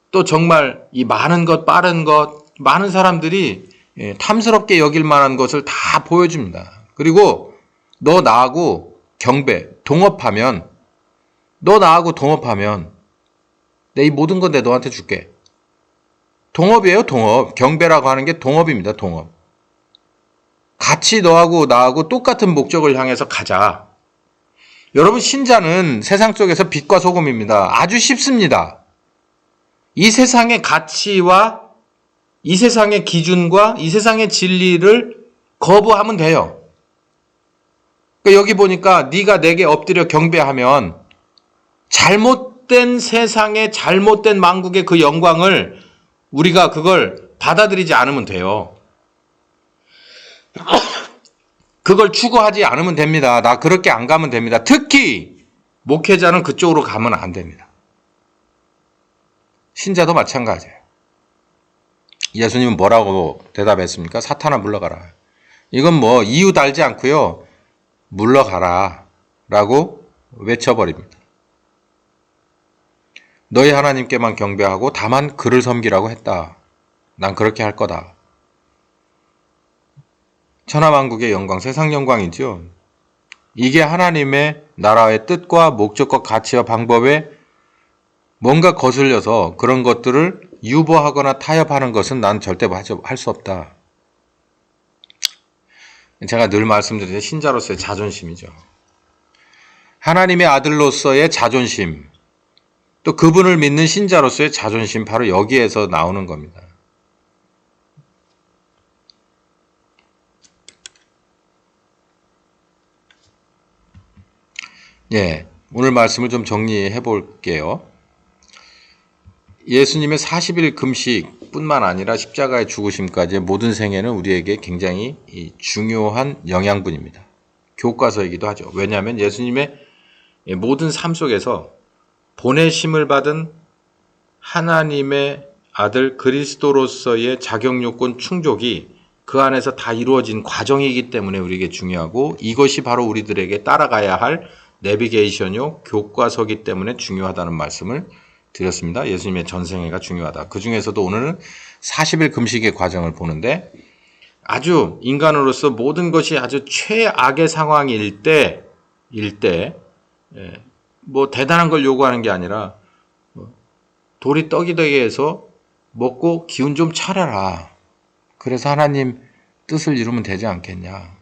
또 정말 이 많은 것 빠른 것 많은 사람들이 탐스럽게 여길 만한 것을 다 보여줍니다. 그리고 너 나하고 동업하면 내 이 모든 건 내 너한테 줄게. 동업이에요, 동업. 경배라고 하는 게 동업입니다, 동업. 같이 너하고 나하고 똑같은 목적을 향해서 가자. 여러분, 신자는 세상 속에서 빛과 소금입니다. 아주 쉽습니다. 이 세상의 가치와 이 세상의 기준과 이 세상의 진리를 거부하면 돼요. 그러니까 여기 보니까 네가 내게 엎드려 경배하면 잘못된 세상의 잘못된 만국의 그 영광을 우리가 그걸 받아들이지 않으면 돼요. 그걸 추구하지 않으면 됩니다. 나 그렇게 안 가면 됩니다. 특히 목회자는 그쪽으로 가면 안 됩니다. 신자도 마찬가지예요. 예수님은 뭐라고 대답했습니까? 사탄아 물러가라. 이건 이유 달지 않고요. 물러가라 라고 외쳐버립니다. 너희 하나님께만 경배하고 다만 그를 섬기라고 했다. 난 그렇게 할 거다. 천하만국의 영광, 세상 영광이죠. 이게 하나님의 나라의 뜻과 목적과 가치와 방법에 뭔가 거슬려서 그런 것들을 유보하거나 타협하는 것은 난 절대 할 수 없다. 제가 늘 말씀드리는 신자로서의 자존심이죠. 하나님의 아들로서의 자존심, 또 그분을 믿는 신자로서의 자존심, 바로 여기에서 나오는 겁니다. 오늘 말씀을 좀 정리해 볼게요. 예수님의 40일 금식뿐만 아니라 십자가의 죽으심까지의 모든 생애는 우리에게 굉장히 중요한 영양분입니다. 교과서이기도 하죠. 왜냐하면 예수님의 모든 삶 속에서 보내심을 받은 하나님의 아들 그리스도로서의 자격 요건 충족이 그 안에서 다 이루어진 과정이기 때문에 우리에게 중요하고, 이것이 바로 우리들에게 따라가야 할 내비게이션요 교과서기 때문에 중요하다는 말씀을 드렸습니다. 예수님의 전생애가 중요하다. 그 중에서도 오늘은 40일 금식의 과정을 보는데, 아주 인간으로서 모든 것이 아주 최악의 상황일 때 뭐 대단한 걸 요구하는 게 아니라 돌이 떡이 되게 해서 먹고 기운 좀 차려라. 그래서 하나님 뜻을 이루면 되지 않겠냐.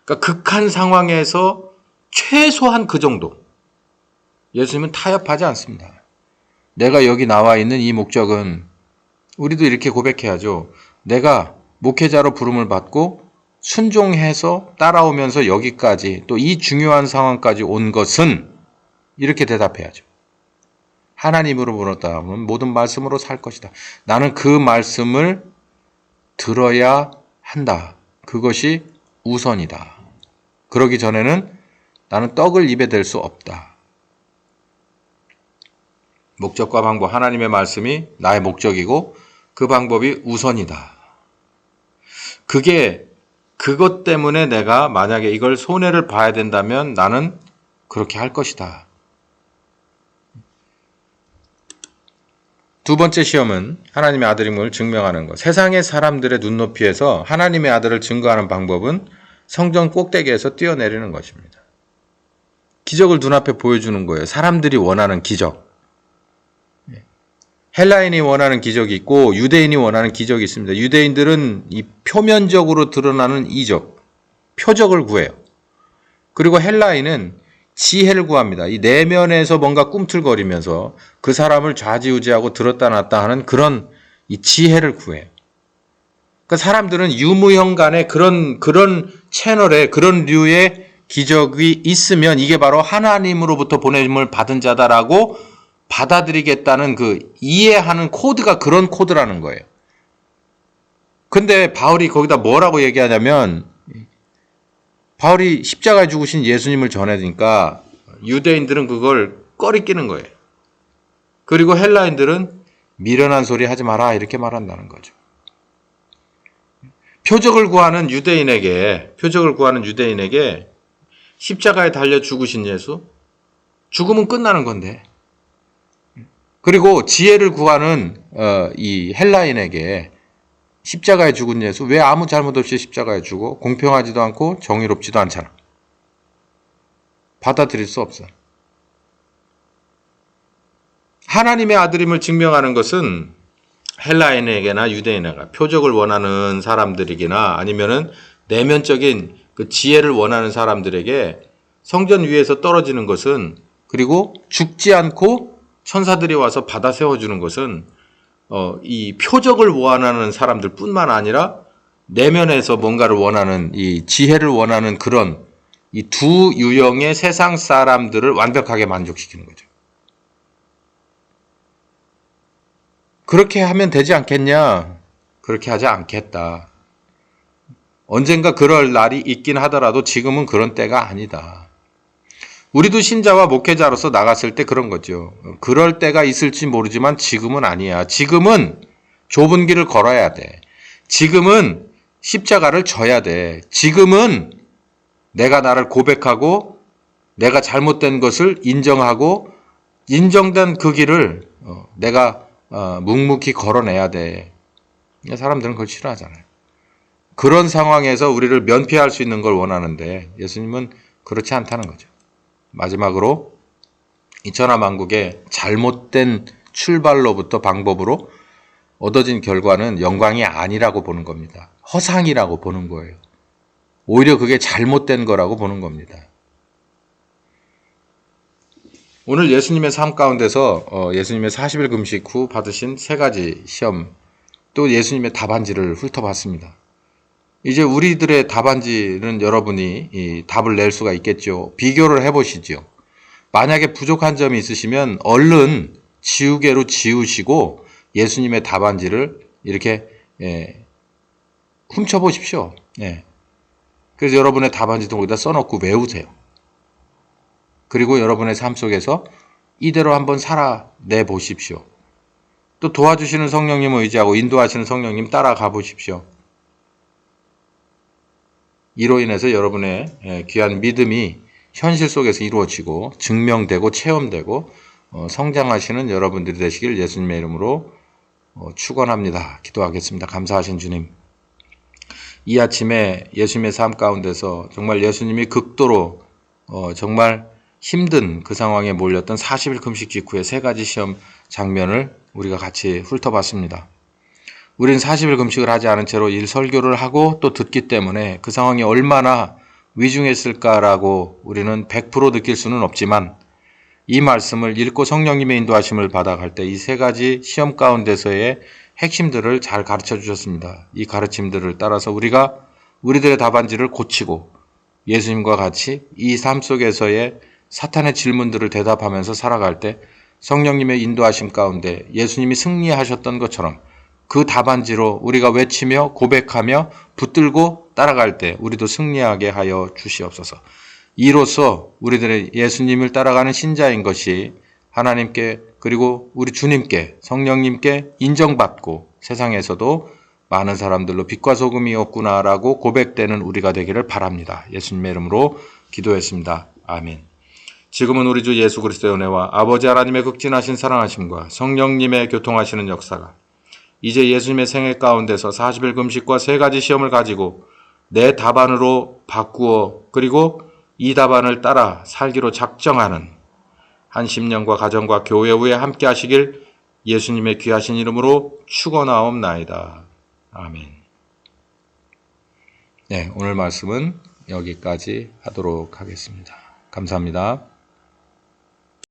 그러니까 극한 상황에서 최소한 그 정도. 예수님은 타협하지 않습니다. 내가 여기 나와 있는 이 목적은, 우리도 이렇게 고백해야죠. 내가 목회자로 부름을 받고 순종해서 따라오면서 여기까지, 또 이 중요한 상황까지 온 것은, 이렇게 대답해야죠. 하나님으로 물었다면 모든 말씀으로 살 것이다. 나는 그 말씀을 들어야 한다. 그것이 우선이다. 그러기 전에는 나는 떡을 입에 댈 수 없다. 목적과 방법, 하나님의 말씀이 나의 목적이고 그 방법이 우선이다. 그것 때문에 내가 만약에 이걸 손해를 봐야 된다면 나는 그렇게 할 것이다. 두 번째 시험은 하나님의 아들임을 증명하는 것. 세상의 사람들의 눈높이에서 하나님의 아들을 증거하는 방법은 성전 꼭대기에서 뛰어내리는 것입니다. 기적을 눈앞에 보여주는 거예요. 사람들이 원하는 기적. 헬라인이 원하는 기적이 있고 유대인이 원하는 기적이 있습니다. 유대인들은 이 표면적으로 드러나는 이적, 표적을 구해요. 그리고 헬라인은 지혜를 구합니다. 이 내면에서 뭔가 꿈틀거리면서 그 사람을 좌지우지하고 들었다 놨다 하는 그런 이 지혜를 구해요. 그러니까 사람들은 유무형 간의 그런 채널에 그런 류의 기적이 있으면 이게 바로 하나님으로부터 보냄을 받은 자다라고 받아들이겠다는 그 이해하는 코드가 그런 코드라는 거예요. 근데 바울이 거기다 뭐라고 얘기하냐면, 바울이 십자가에 죽으신 예수님을 전해니까 유대인들은 그걸 꺼리끼는 거예요. 그리고 헬라인들은 미련한 소리 하지 마라 이렇게 말한다는 거죠. 표적을 구하는 유대인에게 십자가에 달려 죽으신 예수, 죽으면 끝나는 건데, 그리고 지혜를 구하는 이 헬라인에게 십자가에 죽은 예수, 왜 아무 잘못 없이 십자가에 죽어? 공평하지도 않고 정의롭지도 않잖아. 받아들일 수 없어. 하나님의 아들임을 증명하는 것은 헬라인에게나 유대인에게, 표적을 원하는 사람들이기나 아니면은 내면적인 그 지혜를 원하는 사람들에게 성전 위에서 떨어지는 것은, 그리고 죽지 않고 천사들이 와서 받아 세워주는 것은 이 표적을 원하는 사람들 뿐만 아니라 내면에서 뭔가를 원하는, 이 지혜를 원하는 그런 이 두 유형의 세상 사람들을 완벽하게 만족시키는 거죠. 그렇게 하면 되지 않겠냐? 그렇게 하지 않겠다. 언젠가 그럴 날이 있긴 하더라도 지금은 그런 때가 아니다. 우리도 신자와 목회자로서 나갔을 때 그런 거죠. 그럴 때가 있을지 모르지만 지금은 아니야. 지금은 좁은 길을 걸어야 돼. 지금은 십자가를 져야 돼. 지금은 내가 나를 고백하고 내가 잘못된 것을 인정하고 인정된 그 길을 내가 묵묵히 걸어내야 돼. 사람들은 그걸 싫어하잖아요. 그런 상황에서 우리를 면피할 수 있는 걸 원하는데 예수님은 그렇지 않다는 거죠. 마지막으로 이 천하만국의 잘못된 출발로부터 방법으로 얻어진 결과는 영광이 아니라고 보는 겁니다. 허상이라고 보는 거예요. 오히려 그게 잘못된 거라고 보는 겁니다. 오늘 예수님의 삶 가운데서 예수님의 40일 금식 후 받으신 세 가지 시험, 또 예수님의 답안지를 훑어봤습니다. 이제 우리들의 답안지는 여러분이 이 답을 낼 수가 있겠죠. 비교를 해보시죠. 만약에 부족한 점이 있으시면 얼른 지우개로 지우시고 예수님의 답안지를 이렇게 훔쳐보십시오. 그래서 여러분의 답안지도 거기다 써놓고 외우세요. 그리고 여러분의 삶 속에서 이대로 한번 살아내 보십시오. 또 도와주시는 성령님을 의지하고 인도하시는 성령님 따라가 보십시오. 이로 인해서 여러분의 귀한 믿음이 현실 속에서 이루어지고 증명되고 체험되고 성장하시는 여러분들이 되시길 예수님의 이름으로 축원합니다. 기도하겠습니다. 감사하신 주님. 이 아침에 예수님의 삶 가운데서 정말 예수님이 극도로 정말 힘든 그 상황에 몰렸던 40일 금식 직후의 세 가지 시험 장면을 우리가 같이 훑어봤습니다. 우리는 40일 금식을 하지 않은 채로 이 설교를 하고 또 듣기 때문에 그 상황이 얼마나 위중했을까라고 우리는 100% 느낄 수는 없지만 이 말씀을 읽고 성령님의 인도하심을 받아갈 때 이 세 가지 시험 가운데서의 핵심들을 잘 가르쳐 주셨습니다. 이 가르침들을 따라서 우리가 우리들의 답안지를 고치고 예수님과 같이 이 삶 속에서의 사탄의 질문들을 대답하면서 살아갈 때 성령님의 인도하심 가운데 예수님이 승리하셨던 것처럼 그 답안지로 우리가 외치며 고백하며 붙들고 따라갈 때 우리도 승리하게 하여 주시옵소서. 이로써 우리들의 예수님을 따라가는 신자인 것이 하나님께 그리고 우리 주님께 성령님께 인정받고 세상에서도 많은 사람들로 빛과 소금이었구나라고 고백되는 우리가 되기를 바랍니다. 예수님의 이름으로 기도했습니다. 아멘. 지금은 우리 주 예수 그리스도의 은혜와 아버지 하나님의 극진하신 사랑하심과 성령님의 교통하시는 역사가 이제 예수님의 생애 가운데서 40일 금식과 세 가지 시험을 가지고 내 답안으로 바꾸어 그리고 이 답안을 따라 살기로 작정하는 한 10년과 가정과 교회 후에 함께 하시길 예수님의 귀하신 이름으로 축원하옵나이다. 아멘. 네, 오늘 말씀은 여기까지 하도록 하겠습니다. 감사합니다.